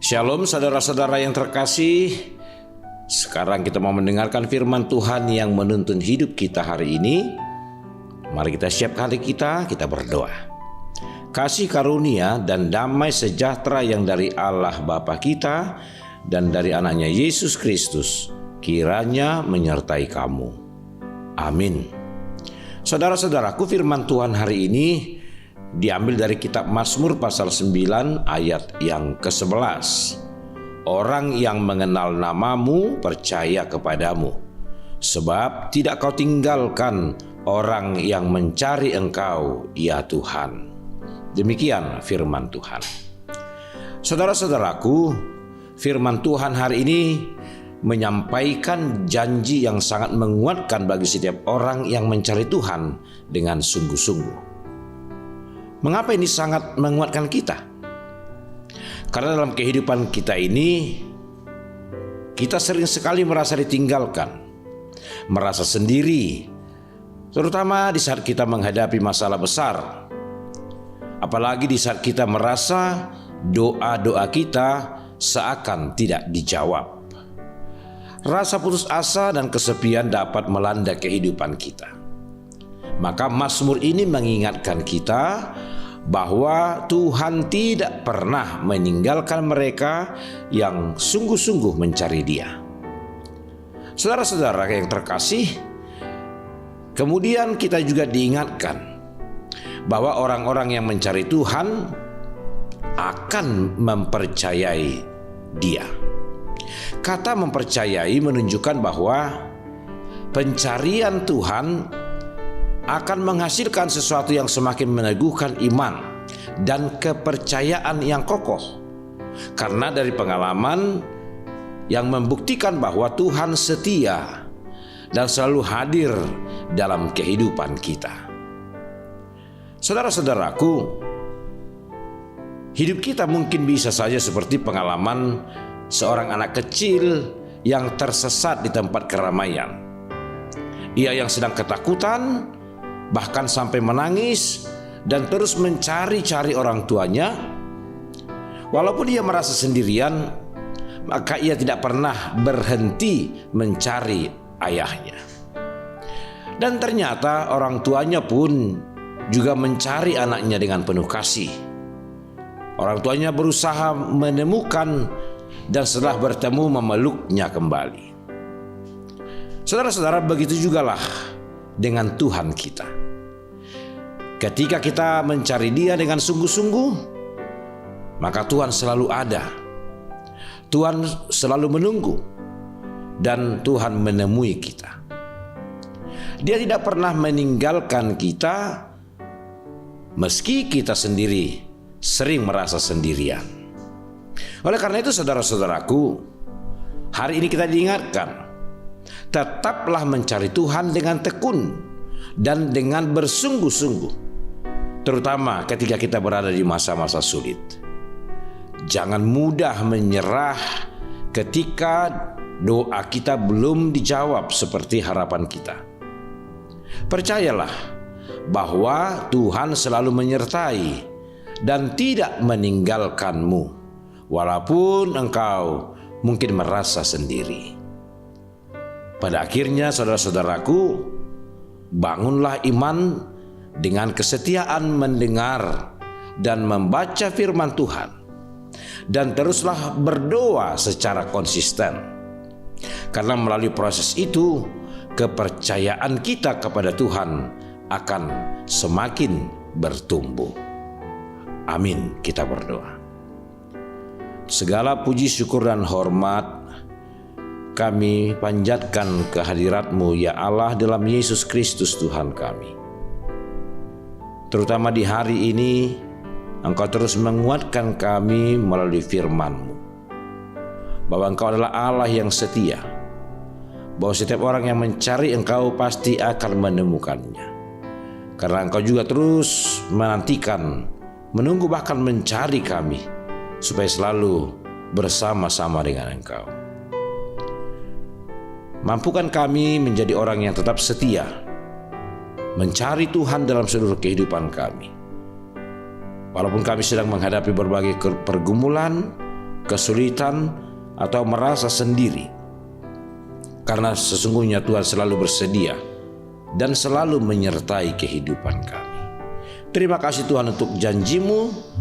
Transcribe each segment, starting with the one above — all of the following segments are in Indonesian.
Shalom saudara-saudara yang terkasih. Sekarang kita mau mendengarkan firman Tuhan yang menuntun hidup kita hari ini. Mari kita siapkan hati kita berdoa. Kasih karunia dan damai sejahtera yang dari Allah Bapa kita dan dari anaknya Yesus Kristus kiranya menyertai kamu. Amin. Saudara-saudaraku, firman Tuhan hari ini diambil dari kitab Mazmur pasal 9 ayat yang ke-11. Orang yang mengenal namamu percaya kepadamu, sebab tidak kau tinggalkan orang yang mencari engkau, ya Tuhan. Demikian firman Tuhan. Saudara-saudaraku, firman Tuhan hari ini menyampaikan janji yang sangat menguatkan bagi setiap orang yang mencari Tuhan dengan sungguh-sungguh. Mengapa ini sangat menguatkan kita? Karena dalam kehidupan kita ini, kita sering sekali merasa ditinggalkan, merasa sendiri, terutama di saat kita menghadapi masalah besar. Apalagi di saat kita merasa doa-doa kita seakan tidak dijawab. Rasa putus asa dan kesepian dapat melanda kehidupan kita. Maka Mazmur ini mengingatkan kita bahwa Tuhan tidak pernah meninggalkan mereka yang sungguh-sungguh mencari Dia. Saudara-saudara yang terkasih, kemudian kita juga diingatkan bahwa orang-orang yang mencari Tuhan akan mempercayai Dia. Kata mempercayai menunjukkan bahwa pencarian Tuhan akan menghasilkan sesuatu yang semakin meneguhkan iman dan kepercayaan yang kokoh. Karena dari pengalaman yang membuktikan bahwa Tuhan setia dan selalu hadir dalam kehidupan kita. Saudara-saudaraku, hidup kita mungkin bisa saja seperti pengalaman seorang anak kecil yang tersesat di tempat keramaian. Ia yang sedang ketakutan, bahkan sampai menangis dan terus mencari-cari orang tuanya. Walaupun ia merasa sendirian, maka ia tidak pernah berhenti mencari ayahnya. Dan ternyata orang tuanya pun juga mencari anaknya dengan penuh kasih. Orang tuanya berusaha menemukan dan setelah bertemu memeluknya kembali. Saudara-saudara, begitu jugalah dengan Tuhan kita. Ketika kita mencari Dia dengan sungguh-sungguh, maka Tuhan selalu ada. Tuhan selalu menunggu dan Tuhan menemui kita. Dia tidak pernah meninggalkan kita meski kita sendiri sering merasa sendirian. Oleh karena itu saudara-saudaraku, hari ini kita diingatkan, tetaplah mencari Tuhan dengan tekun dan dengan bersungguh-sungguh, terutama ketika kita berada di masa-masa sulit. Jangan mudah menyerah ketika doa kita belum dijawab seperti harapan kita. Percayalah bahwa Tuhan selalu menyertai dan tidak meninggalkanmu, walaupun engkau mungkin merasa sendiri. Pada akhirnya saudara-saudaraku, bangunlah iman dengan kesetiaan mendengar dan membaca firman Tuhan, dan teruslah berdoa secara konsisten. Karena melalui proses itu, kepercayaan kita kepada Tuhan akan semakin bertumbuh. Amin. Kita berdoa. Segala puji, syukur, dan hormat kami panjatkan kehadirat-Mu, ya Allah, dalam Yesus Kristus Tuhan kami. Terutama di hari ini, Engkau terus menguatkan kami melalui firman-Mu, bahwa Engkau adalah Allah yang setia, bahwa setiap orang yang mencari Engkau pasti akan menemukannya. Karena Engkau juga terus menantikan, menunggu, bahkan mencari kami, supaya selalu bersama-sama dengan Engkau. Mampukan kami menjadi orang yang tetap setia, mencari Tuhan dalam seluruh kehidupan kami. Walaupun kami sedang menghadapi berbagai pergumulan, kesulitan, atau merasa sendiri. Karena sesungguhnya Tuhan selalu bersedia dan selalu menyertai kehidupan kami. Terima kasih Tuhan untuk janji-Mu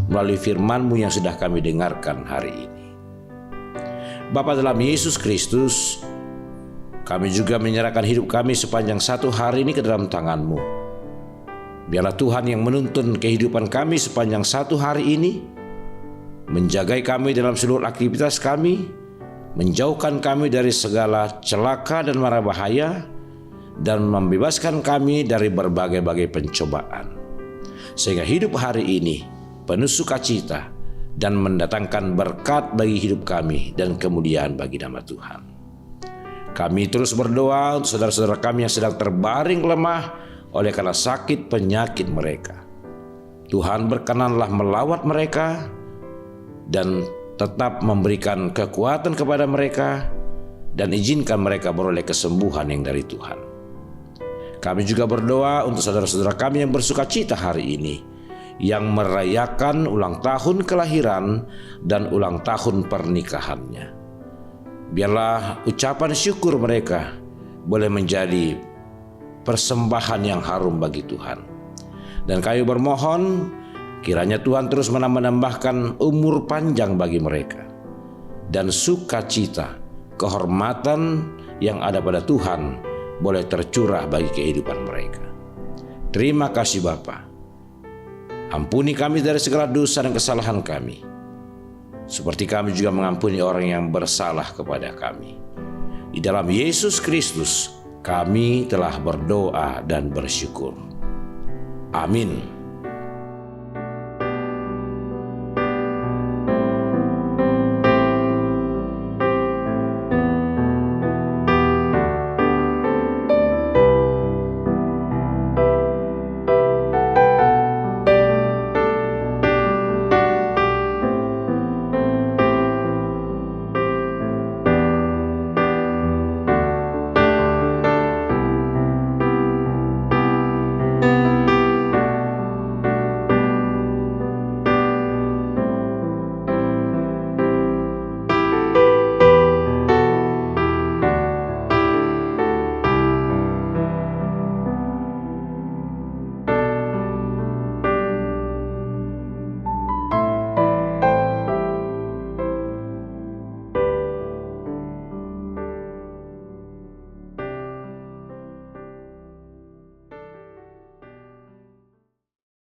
melalui firman-Mu yang sudah kami dengarkan hari ini. Bapa dalam Yesus Kristus, kami juga menyerahkan hidup kami sepanjang satu hari ini ke dalam tangan-Mu. Biarlah Tuhan yang menuntun kehidupan kami sepanjang satu hari ini, menjagai kami dalam seluruh aktivitas kami, menjauhkan kami dari segala celaka dan mara bahaya, dan membebaskan kami dari berbagai-bagai pencobaan. Sehingga hidup hari ini penuh sukacita dan mendatangkan berkat bagi hidup kami dan kemuliaan bagi nama Tuhan. Kami terus berdoa untuk saudara-saudara kami yang sedang terbaring lemah oleh karena sakit penyakit mereka. Tuhan berkenanlah melawat mereka dan tetap memberikan kekuatan kepada mereka dan izinkan mereka beroleh kesembuhan yang dari Tuhan. Kami juga berdoa untuk saudara-saudara kami yang bersukacita hari ini, yang merayakan ulang tahun kelahiran dan ulang tahun pernikahannya. Biarlah ucapan syukur mereka boleh menjadi persembahan yang harum bagi Tuhan. Dan kami bermohon kiranya Tuhan terus menambahkan umur panjang bagi mereka dan sukacita, kehormatan yang ada pada Tuhan boleh tercurah bagi kehidupan mereka. Terima kasih Bapa. Ampuni kami dari segala dosa dan kesalahan kami, seperti kami juga mengampuni orang yang bersalah kepada kami. Di dalam Yesus Kristus kami telah berdoa dan bersyukur. Amin.